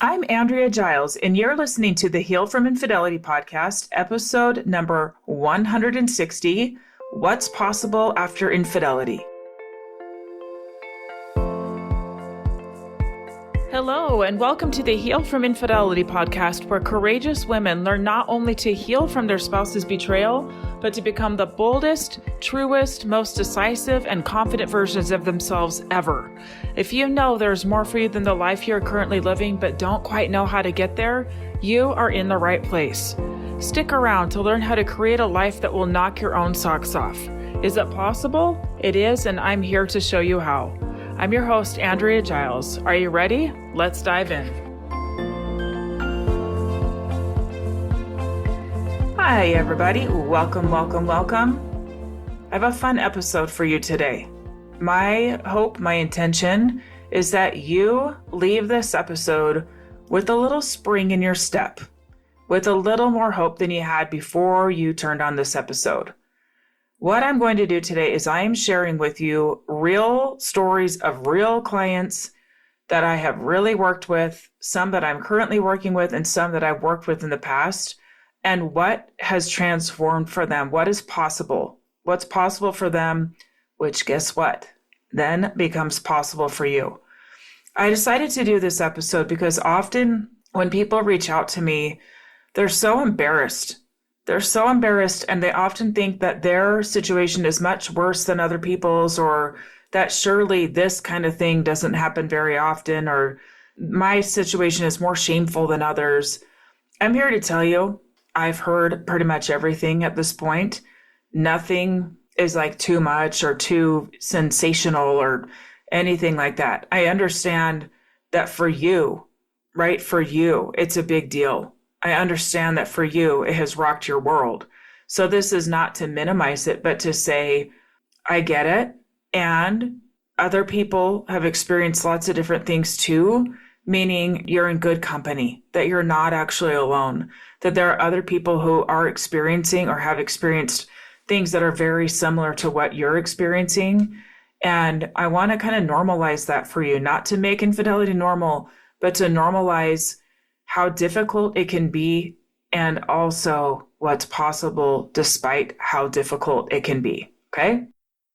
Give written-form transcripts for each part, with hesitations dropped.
I'm Andrea Giles, and you're listening to the Heal from Infidelity podcast, episode number 160, What's Possible After Infidelity. Hello, and welcome to the Heal from Infidelity podcast, where courageous women learn not only to heal from their spouse's betrayal, but to become the boldest, truest, most decisive, and confident versions of themselves ever. If you know there's more for you than the life you're currently living, but don't quite know how to get there, you are in the right place. Stick around to learn how to create a life that will knock your own socks off. Is it possible? It is, and I'm here to show you how. I'm your host, Andrea Giles. Are you ready? Let's dive in. Hi, everybody. Welcome. I have a fun episode for you today. My hope, my intention is that you leave this episode with a little spring in your step, with a little more hope than you had before you turned on this episode. What I'm going to do today is I am sharing with you real stories of real clients that I have really worked with, some that I'm currently working with, and some that I've worked with in the past, and what has transformed for them, what is possible, what's possible for them, which guess what, then becomes possible for you. I decided to do this episode because often when people reach out to me, they're so embarrassed. They're so embarrassed, and they often think that their situation is much worse than other people's, or that surely this kind of thing doesn't happen very often, or my situation is more shameful than others. I'm here to tell you, I've heard pretty much everything at this point. Nothing is like too much or too sensational or anything like that. I understand that for you, right? For you, it's a big deal. I understand that for you, it has rocked your world. So this is not to minimize it, but to say, I get it. And other people have experienced lots of different things too, meaning you're in good company, that you're not actually alone, that there are other people who are experiencing or have experienced things that are very similar to what you're experiencing. And I want to kind of normalize that for you, not to make infidelity normal, but to normalize how difficult it can be, and also what's possible despite how difficult it can be. Okay?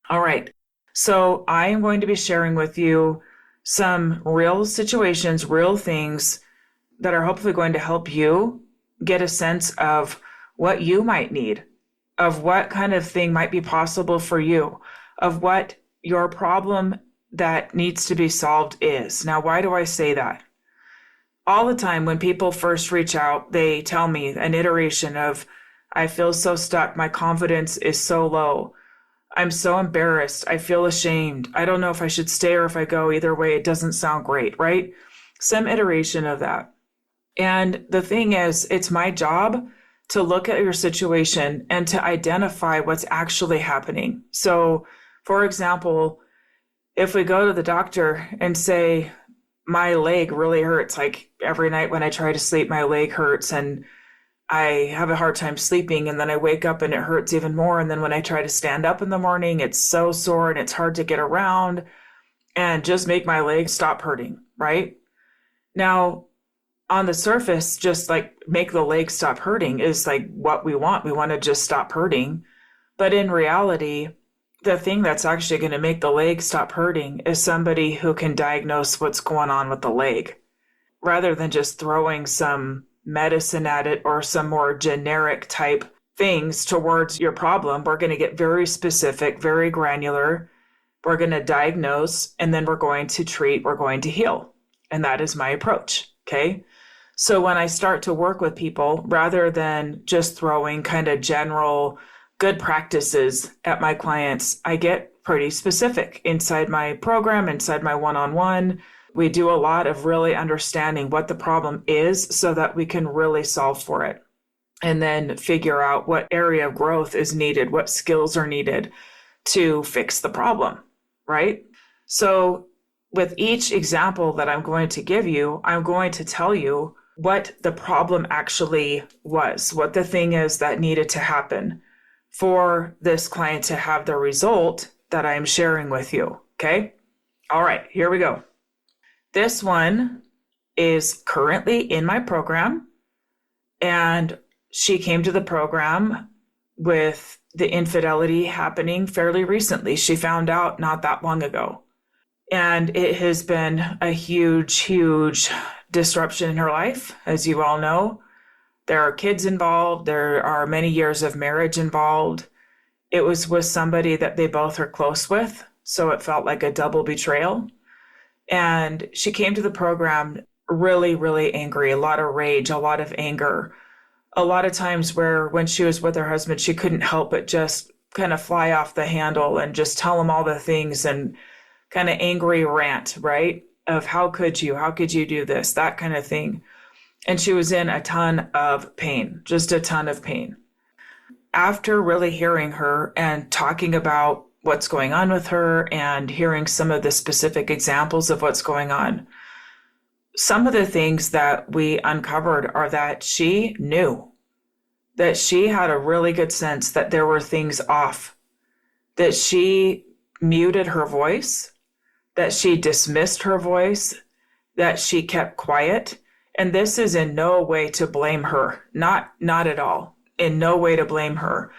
All right. So I am going to be sharing with you some real situations, real things that are hopefully going to help you get a sense of what you might need, of what kind of thing might be possible for you, of what your problem that needs to be solved is. Now, why do I say that? All the time when people first reach out, they tell me an iteration of, I feel so stuck. My confidence is so low. I'm so embarrassed. I feel ashamed. I don't know if I should stay or if I go. Either way, it doesn't sound great, right? Some iteration of that. And the thing is, it's my job to look at your situation and to identify what's actually happening. So, for example, if we go to the doctor and say, my leg really hurts, like every night when I try to sleep, my leg hurts and I have a hard time sleeping, and then I wake up and it hurts even more. And then when I try to stand up in the morning, it's so sore and it's hard to get around, and just make my leg stop hurting, right? Now, on the surface, just like make the leg stop hurting is like what we want. We want to just stop hurting. But in reality, the thing that's actually going to make the leg stop hurting is somebody who can diagnose what's going on with the leg, rather than just throwing some medicine at it or some more generic type things towards your problem. We're going to get very specific, very granular. We're going to diagnose, and then we're going to treat, we're going to heal. And that is my approach. Okay. So when I start to work with people, rather than just throwing kind of general good practices at my clients, I get pretty specific inside my program, inside my one-on-one. We do a lot of really understanding what the problem is so that we can really solve for it, and then figure out what area of growth is needed, what skills are needed to fix the problem, right? So with each example that I'm going to give you, I'm going to tell you what the problem actually was, what the thing is that needed to happen for this client to have the result that I'm sharing with you. Okay. All right, here we go. This one is currently in my program, and she came to the program with the infidelity happening fairly recently. She found out not that long ago. And it has been a huge, huge disruption in her life, as you all know. There are kids involved. There are many years of marriage involved. It was with somebody that they both are close with, so it felt like a double betrayal. And she came to the program really, really angry, a lot of rage, a lot of anger. A lot of times where when she was with her husband, she couldn't help but just kind of fly off the handle and just tell him all the things and kind of angry rant, right? Of how could you do this, that kind of thing. And she was in a ton of pain, just a ton of pain. After really hearing her and talking about what's going on with her and hearing some of the specific examples of what's going on, some of the things that we uncovered are that she knew, that she had a really good sense that there were things off, that she muted her voice, that she dismissed her voice, that she kept quiet. And this is in no way to blame her, not at all, in no way to blame her,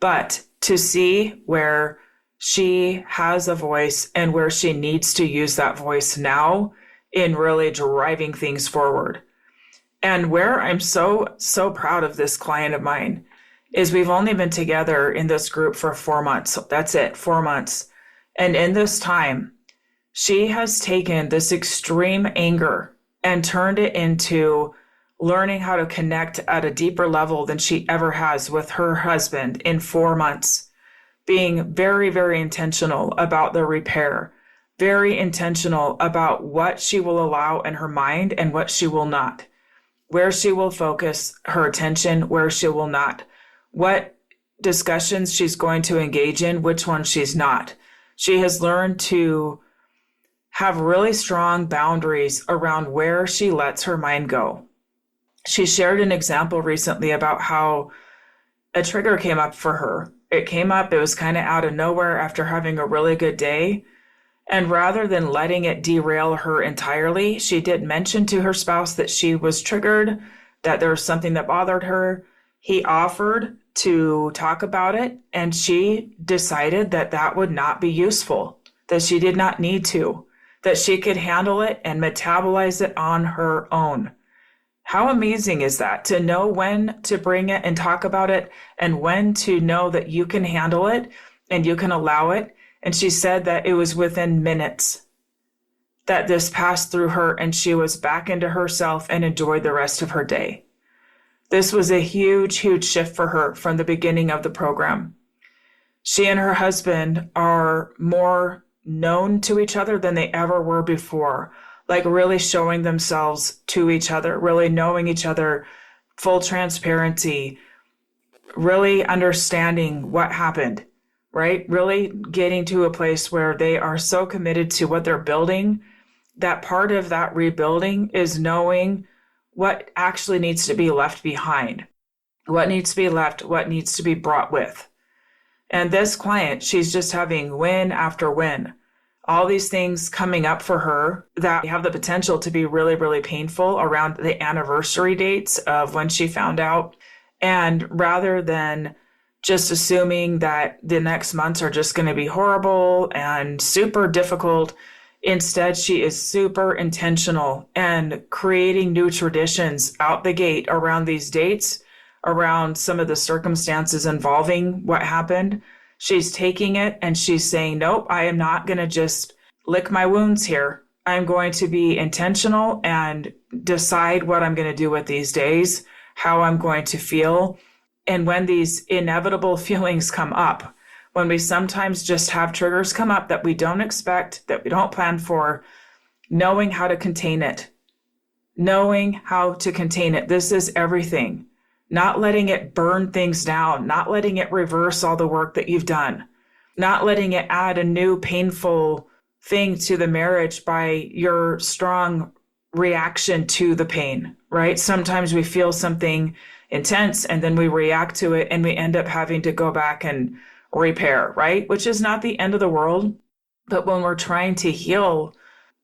but to see where she has a voice and where she needs to use that voice now in really driving things forward. And where I'm so proud of this client of mine is we've only been together in this group for 4 months. That's it, 4 months. And in this time, she has taken this extreme anger and turned it into learning how to connect at a deeper level than she ever has with her husband in 4 months, being very, very intentional about the repair, very intentional about what she will allow in her mind and what she will not, where she will focus her attention, where she will not, what discussions she's going to engage in, which ones she's not. She has learned to have really strong boundaries around where she lets her mind go. She shared an example recently about how a trigger came up for her. It came up, it was kind of out of nowhere after having a really good day. And rather than letting it derail her entirely, she did mention to her spouse that she was triggered, that there was something that bothered her. He offered to talk about it, and she decided that that would not be useful, that she did not need to, that she could handle it and metabolize it on her own. How amazing is that, to know when to bring it and talk about it and when to know that you can handle it and you can allow it. And she said that it was within minutes that this passed through her and she was back into herself and enjoyed the rest of her day. This was a huge, huge shift for her from the beginning of the program. She and her husband are more known to each other than they ever were before, like really showing themselves to each other, really knowing each other, full transparency, really understanding what happened. Right? Really getting to a place where they are so committed to what they're building that part of that rebuilding is knowing what actually needs to be left behind, what needs to be left, what needs to be brought with. And this client, she's just having win after win. All these things coming up for her that have the potential to be really, really painful around the anniversary dates of when she found out. And rather than just assuming that the next months are just going to be horrible and super difficult. Instead, she is super intentional and creating new traditions out the gate around these dates, around some of the circumstances involving what happened. She's taking it and she's saying, nope, I am not going to just lick my wounds here. I'm going to be intentional and decide what I'm going to do with these days, how I'm going to feel. And when these inevitable feelings come up, when we sometimes just have triggers come up that we don't expect, that we don't plan for, knowing how to contain it. This is everything. Not letting it burn things down, not letting it reverse all the work that you've done, not letting it add a new painful thing to the marriage by your strong reaction to the pain, right? Sometimes we feel something intense and then we react to it and we end up having to go back and repair, right? Which is not the end of the world. But when we're trying to heal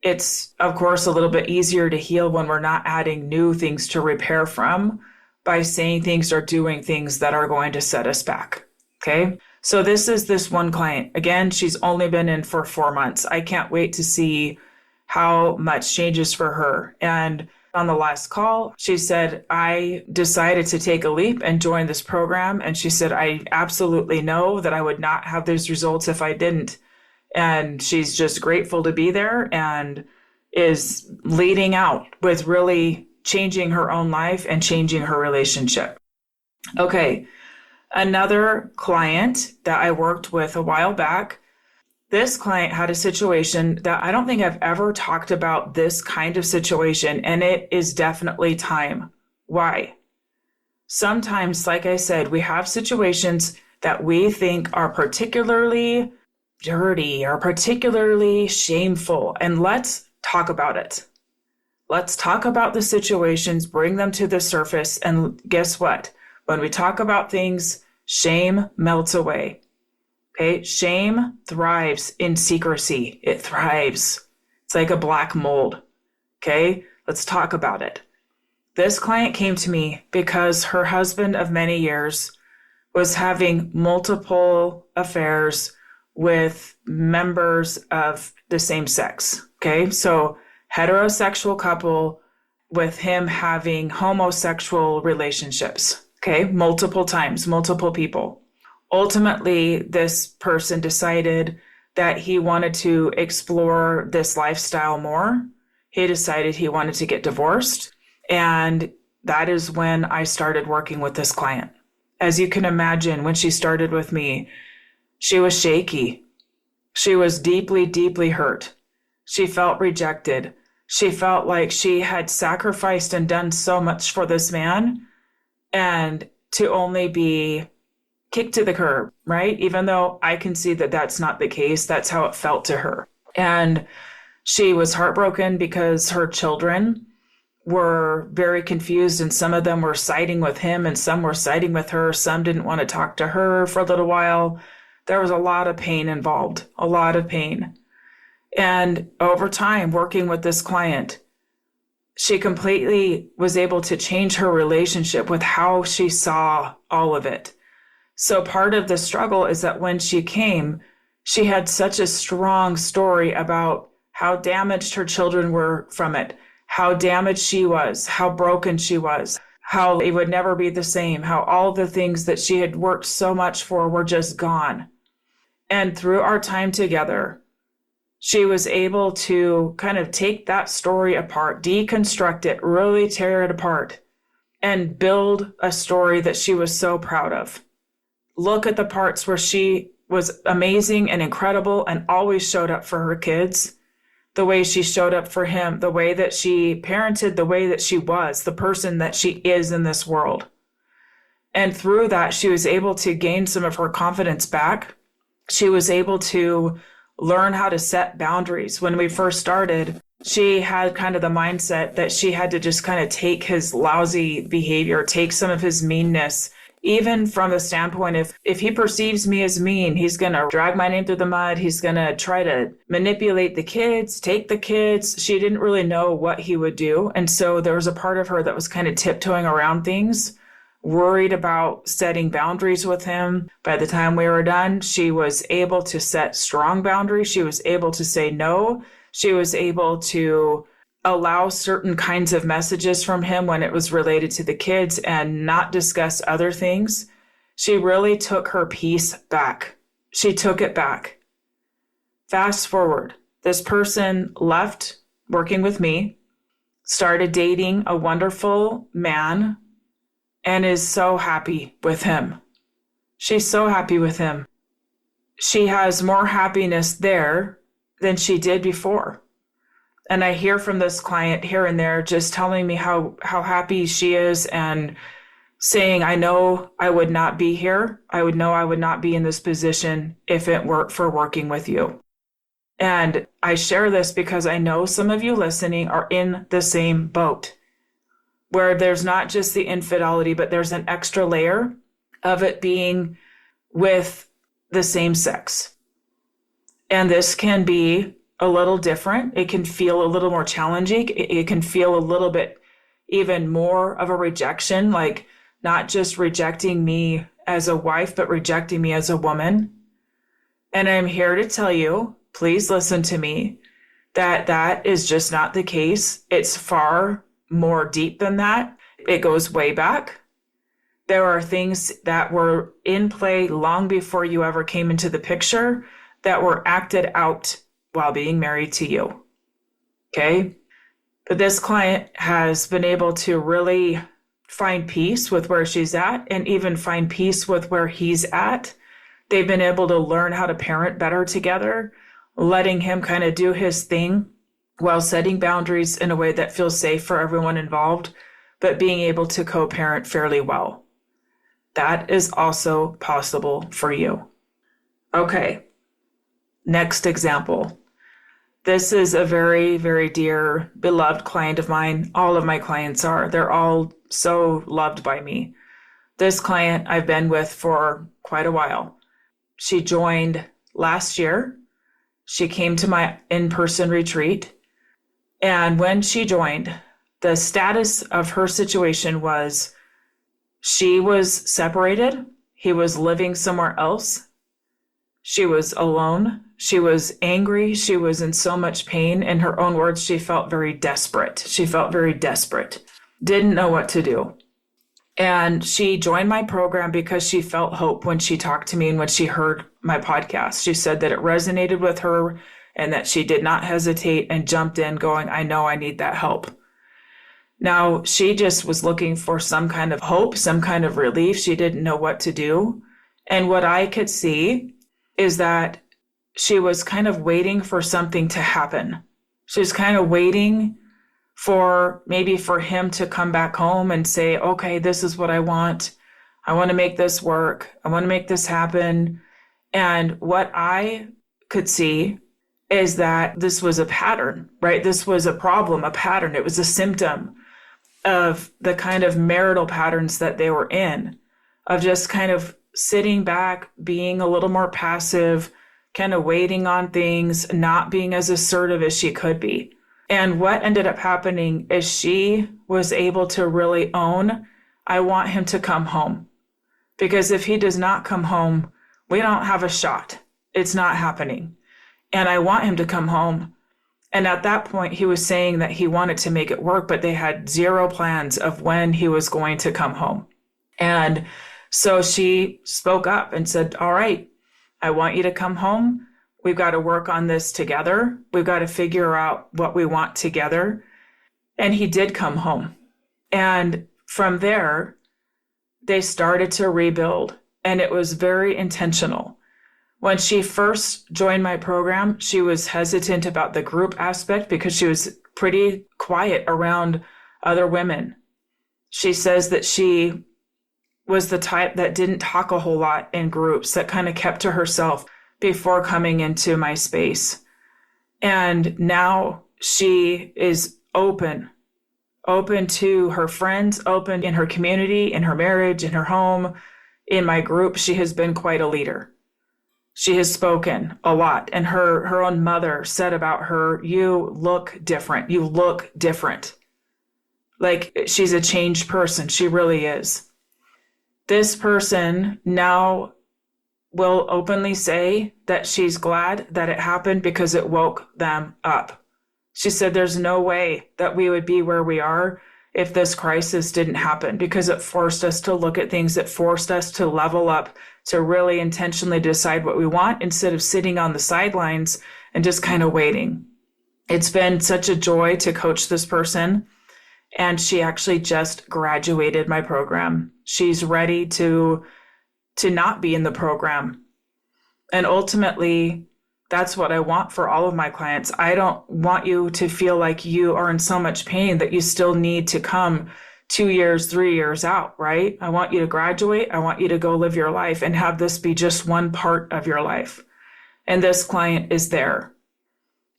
It's, of course, a little bit easier to heal when we're not adding new things to repair from by saying things or doing things that are going to set us back. Okay. So this is this one client. Again, she's only been in for 4 months. I can't wait to see how much changes for her. And on the last call, she said, I decided to take a leap and join this program. And she said, I absolutely know that I would not have those results if I didn't. And she's just grateful to be there and is leading out with really changing her own life and changing her relationship. Okay. Another client that I worked with a while back, this client had a situation that I don't think I've ever talked about this kind of situation, and it is definitely time. Why? Sometimes, like I said, we have situations that we think are particularly dirty or particularly shameful, and let's talk about it. Let's talk about the situations, bring them to the surface, and guess what? When we talk about things, shame melts away. Okay, shame thrives in secrecy. It thrives. It's like a black mold. Okay, let's talk about it. This client came to me because her husband of many years was having multiple affairs with members of the same sex. Okay, so heterosexual couple with him having homosexual relationships. Okay, multiple times, multiple people. Ultimately, this person decided that he wanted to explore this lifestyle more. He decided he wanted to get divorced. And that is when I started working with this client. As you can imagine, when she started with me, she was shaky. She was deeply, deeply hurt. She felt rejected. She felt like she had sacrificed and done so much for this man, and to only be kicked to the curb, right? Even though I can see that that's not the case, that's how it felt to her. And she was heartbroken because her children were very confused, and some of them were siding with him and some were siding with her. Some didn't want to talk to her for a little while. There was a lot of pain involved, a lot of pain. And over time, working with this client, she completely was able to change her relationship with how she saw all of it. So part of the struggle is that when she came, she had such a strong story about how damaged her children were from it, how damaged she was, how broken she was, how it would never be the same, how all the things that she had worked so much for were just gone. And through our time together, she was able to kind of take that story apart, deconstruct it, really tear it apart, and build a story that she was so proud of. Look at the parts where she was amazing and incredible and always showed up for her kids, the way she showed up for him, the way that she parented, the way that she was, the person that she is in this world. And through that, she was able to gain some of her confidence back. She was able to learn how to set boundaries. When we first started, she had kind of the mindset that she had to just kind of take his lousy behavior, take some of his meanness, even from the standpoint if he perceives me as mean, he's going to drag my name through the mud. He's going to try to manipulate the kids, take the kids. She didn't really know what he would do. And so there was a part of her that was kind of tiptoeing around things, worried about setting boundaries with him. By the time we were done, she was able to set strong boundaries. She was able to say no. She was able to allow certain kinds of messages from him when it was related to the kids and not discuss other things. She really took her peace back. She took it back. Fast forward, this person left working with me, started dating a wonderful man, and is so happy with him. She's so happy with him. She has more happiness there than she did before. And I hear from this client here and there just telling me how happy she is and saying, I know I would not be here. I would know I would not be in this position if it weren't for working with you. And I share this because I know some of you listening are in the same boat, where there's not just the infidelity, but there's an extra layer of it being with the same sex. And this can be a little different. It can feel a little more challenging. It can feel a little bit even more of a rejection, like not just rejecting me as a wife, but rejecting me as a woman. And I'm here to tell you, please listen to me, that that is just not the case. It's far more deep than that. It goes way back. There are things that were in play long before you ever came into the picture that were acted out while being married to you. Okay? But this client has been able to really find peace with where she's at and even find peace with where he's at. They've been able to learn how to parent better together, letting him kind of do his thing while setting boundaries in a way that feels safe for everyone involved, but being able to co-parent fairly well. That is also possible for you. Okay, next example. This is a very, very dear, beloved client of mine. All of my clients are. They're all so loved by me. This client I've been with for quite a while. She joined last year. She came to my in-person retreat. And when she joined, the status of her situation was she was separated. He was living somewhere else. She was alone. She was angry. She was in so much pain. In her own words, she felt very desperate. She felt very desperate. Didn't know what to do. And she joined my program because she felt hope when she talked to me and when she heard my podcast. She said that it resonated with her and that she did not hesitate and jumped in going, I know I need that help. Now, she just was looking for some kind of hope, some kind of relief. She didn't know what to do. And what I could see is that she was kind of waiting for something to happen. She was kind of waiting for maybe for him to come back home and say, okay, this is what I want. I want to make this work. I want to make this happen. And what I could see is that this was a pattern, right? This was a problem, a pattern. It was a symptom of the kind of marital patterns that they were in, of just kind of sitting back, being a little more passive, kind of waiting on things, not being as assertive as she could be. And what ended up happening is she was able to really own, I want him to come home. Because if he does not come home, we don't have a shot. It's not happening. And I want him to come home. And at that point, he was saying that he wanted to make it work, but they had zero plans of when he was going to come home. And so she spoke up and said, all right, I want you to come home. We've got to work on this together. We've got to figure out what we want together. And he did come home. And from there, they started to rebuild. And it was very intentional. When she first joined my program, she was hesitant about the group aspect because she was pretty quiet around other women. She says that she was the type that didn't talk a whole lot in groups, that kind of kept to herself before coming into my space. And now she is open to her friends, open in her community, in her marriage, in her home, in my group. She has been quite a leader. She has spoken a lot. And her own mother said about her, you look different. You look different. Like she's a changed person. She really is. This person now will openly say that she's glad that it happened because it woke them up. She said there's no way that we would be where we are if this crisis didn't happen, because it forced us to look at things, it forced us to level up, to really intentionally decide what we want instead of sitting on the sidelines and just kind of waiting. It's been such a joy to coach this person. And she actually just graduated my program. She's ready to not be in the program. And ultimately, that's what I want for all of my clients. I don't want you to feel like you are in so much pain that you still need to come 2 years, 3 years out, right? I want you to graduate. I want you to go live your life and have this be just one part of your life. And this client is there.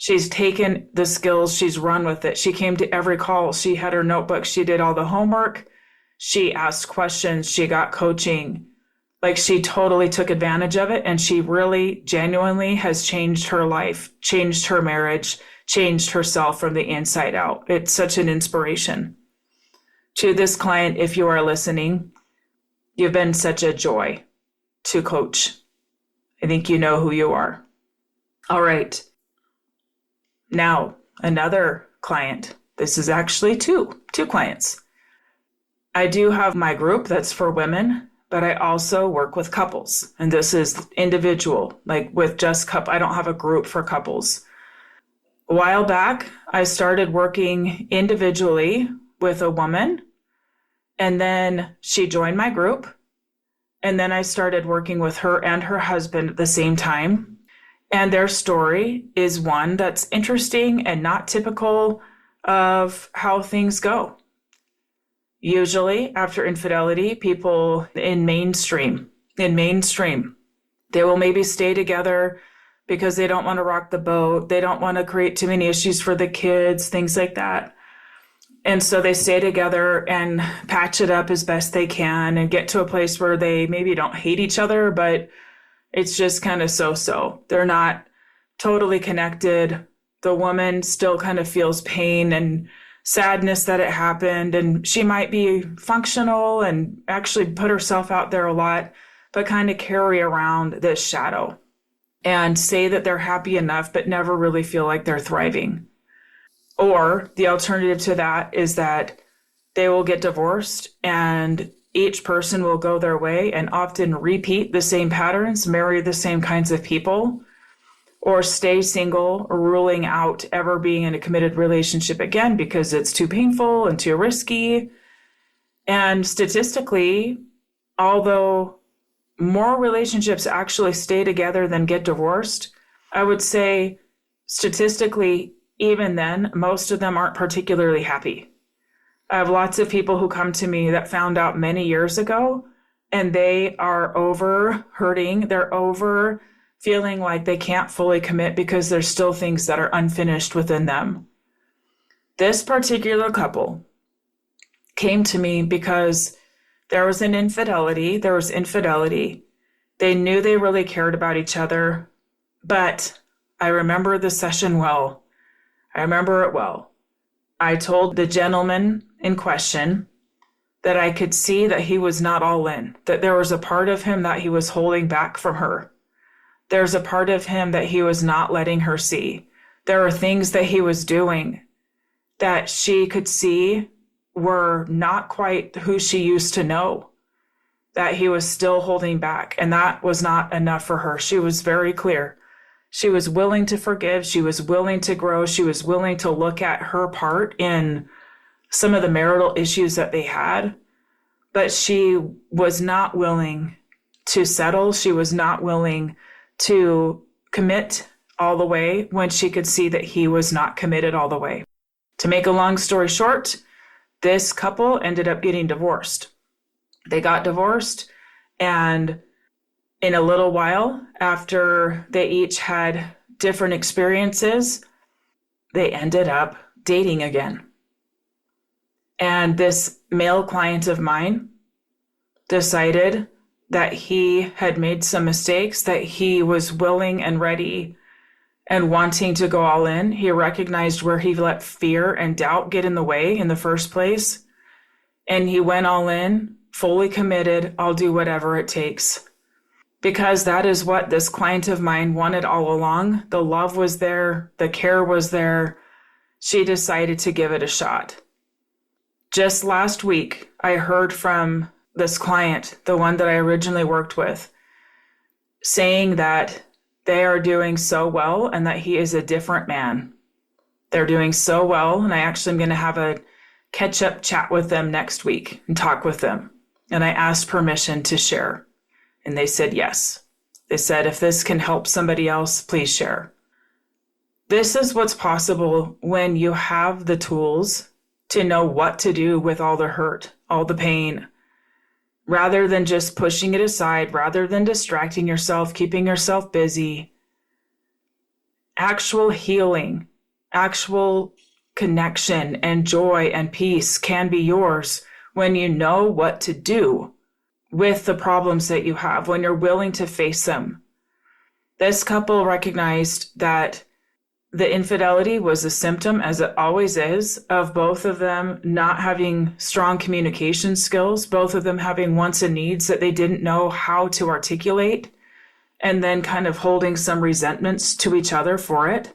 She's taken the skills, she's run with it. She came to every call. She had her notebook. She did all the homework. She asked questions. She got coaching. Like she totally took advantage of it, and she really genuinely has changed her life, changed her marriage, changed herself from the inside out. It's such an inspiration. To this client, if you are listening, you've been such a joy to coach. I think you know who you are. All right. Now, another client. This is actually two clients. I do have my group that's for women, but I also work with couples. And this is individual, like with just couple. I don't have a group for couples. A while back, I started working individually with a woman, and then she joined my group. And then I started working with her and her husband at the same time. And their story is one that's interesting and not typical of how things go. Usually after infidelity, people in mainstream, they will maybe stay together because they don't want to rock the boat. They don't want to create too many issues for the kids, things like that. And so they stay together and patch it up as best they can and get to a place where they maybe don't hate each other, but it's just kind of so-so. They're not totally connected. The woman still kind of feels pain and sadness that it happened, and she might be functional and actually put herself out there a lot, but kind of carry around this shadow and say that they're happy enough, but never really feel like they're thriving. Or the alternative to that is that they will get divorced and each person will go their way and often repeat the same patterns, marry the same kinds of people, or stay single, or ruling out ever being in a committed relationship again because it's too painful and too risky. And statistically, although more relationships actually stay together than get divorced, I would say statistically, even then, most of them aren't particularly happy. I have lots of people who come to me that found out many years ago, and they are over hurting. They're over feeling like they can't fully commit because there's still things that are unfinished within them. This particular couple came to me because there was infidelity. They knew they really cared about each other, but I remember the session well. I remember it well. I told the gentleman in question that I could see that he was not all in, that there was a part of him that he was holding back from her. There's a part of him that he was not letting her see. There are things that he was doing that she could see were not quite who she used to know, that he was still holding back. And that was not enough for her. She was very clear. She was willing to forgive. She was willing to grow. She was willing to look at her part in some of the marital issues that they had. But she was not willing to settle. She was not willing to commit all the way when she could see that he was not committed all the way. To make a long story short, this couple ended up getting divorced. They got divorced, and in a little while, after they each had different experiences, they ended up dating again. And this male client of mine decided that he had made some mistakes, that he was willing and ready and wanting to go all in. He recognized where he let fear and doubt get in the way in the first place. And he went all in, fully committed. I'll do whatever it takes. Because that is what this client of mine wanted all along. The love was there. The care was there. She decided to give it a shot. Just last week, I heard from this client, the one that I originally worked with, saying that they are doing so well and that he is a different man. They're doing so well, and I actually am going to have a catch-up chat with them next week and talk with them. And I asked permission to share, and they said yes. They said, if this can help somebody else, please share. This is what's possible when you have the tools to know what to do with all the hurt, all the pain, rather than just pushing it aside, rather than distracting yourself, keeping yourself busy. Actual healing, actual connection and joy and peace can be yours when you know what to do with the problems that you have, when you're willing to face them. This couple recognized that the infidelity was a symptom, as it always is, of both of them not having strong communication skills, both of them having wants and needs that they didn't know how to articulate, and then kind of holding some resentments to each other for it,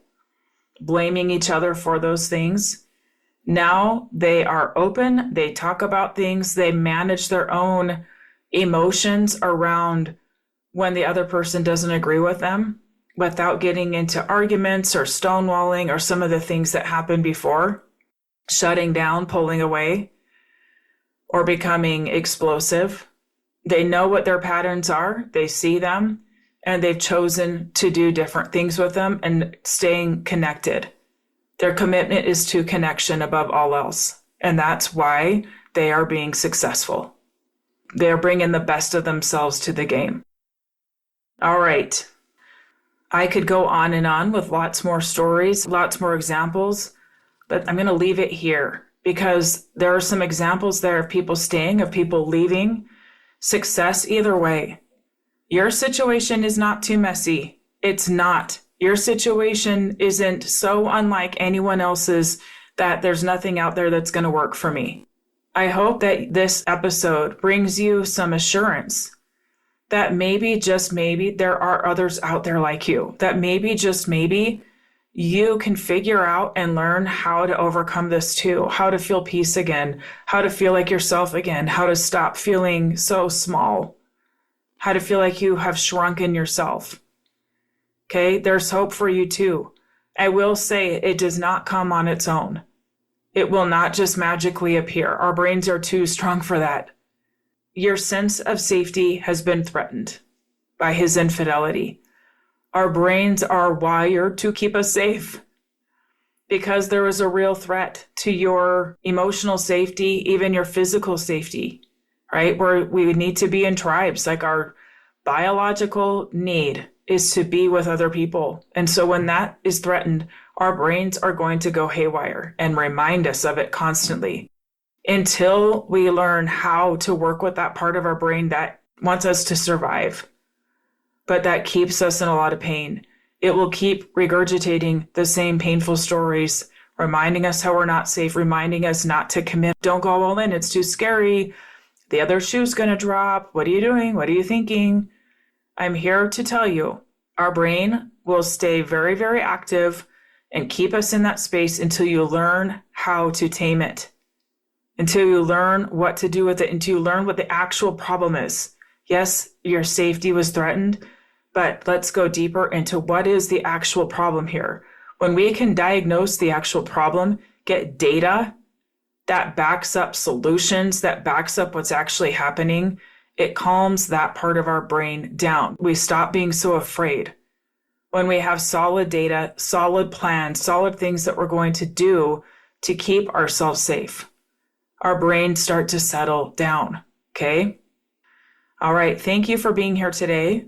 blaming each other for those things. Now they are open, they talk about things, they manage their own emotions around when the other person doesn't agree with them without getting into arguments or stonewalling or some of the things that happened before, shutting down, pulling away, or becoming explosive. They know what their patterns are, they see them, and they've chosen to do different things with them and staying connected. Their commitment is to connection above all else, and that's why they are being successful. They are bringing the best of themselves to the game. All right. I could go on and on with lots more stories, lots more examples, but I'm going to leave it here because there are some examples there of people staying, of people leaving. Success either way. Your situation is not too messy. It's not. Your situation isn't so unlike anyone else's that there's nothing out there that's going to work for me. I hope that this episode brings you some assurance that maybe, just maybe, there are others out there like you, that maybe, just maybe, you can figure out and learn how to overcome this too, how to feel peace again, how to feel like yourself again, how to stop feeling so small, how to feel like you have shrunken yourself. Okay, there's hope for you too. I will say it does not come on its own. It will not just magically appear. Our brains are too strong for that. Your sense of safety has been threatened by his infidelity. Our brains are wired to keep us safe because there is a real threat to your emotional safety, even your physical safety, right? Where we would need to be in tribes, like our biological need is to be with other people. And so when that is threatened, our brains are going to go haywire and remind us of it constantly until we learn how to work with that part of our brain that wants us to survive, but that keeps us in a lot of pain. It will keep regurgitating the same painful stories, reminding us how we're not safe, reminding us not to commit. Don't go all in. It's too scary. The other shoe's going to drop. What are you doing? What are you thinking? I'm here to tell you, our brain will stay very, very active and keep us in that space until you learn how to tame it, until you learn what to do with it, until you learn what the actual problem is. Yes, your safety was threatened, but let's go deeper into what is the actual problem here. When we can diagnose the actual problem, get data that backs up solutions, that backs up what's actually happening, it calms that part of our brain down. We stop being so afraid. When we have solid data, solid plans, solid things that we're going to do to keep ourselves safe, our brains start to settle down, okay? All right, thank you for being here today.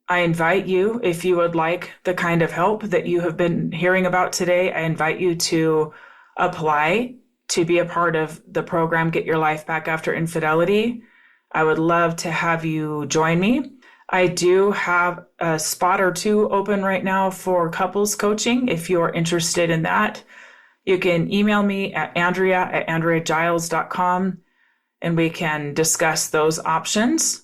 I invite you, if you would like the kind of help that you have been hearing about today, I invite you to apply to be a part of the program, Get Your Life Back After Infidelity. I would love to have you join me. I do have a spot or two open right now for couples coaching. If you're interested in that, you can email me at andrea@andreagiles.com and we can discuss those options.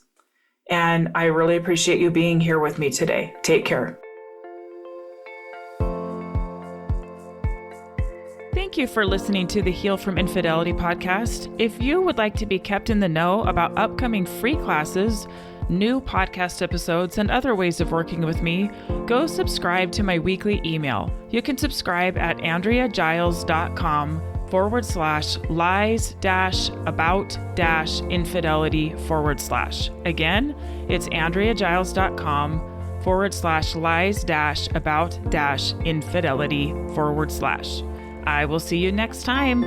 And I really appreciate you being here with me today. Take care. Thank you for listening to the Heal from Infidelity podcast. If you would like to be kept in the know about upcoming free classes, new podcast episodes, and other ways of working with me, go subscribe to my weekly email. You can subscribe at andreagiles.com/lies-about-infidelity/. Again, it's andreagiles.com/lies-about-infidelity/. I will see you next time.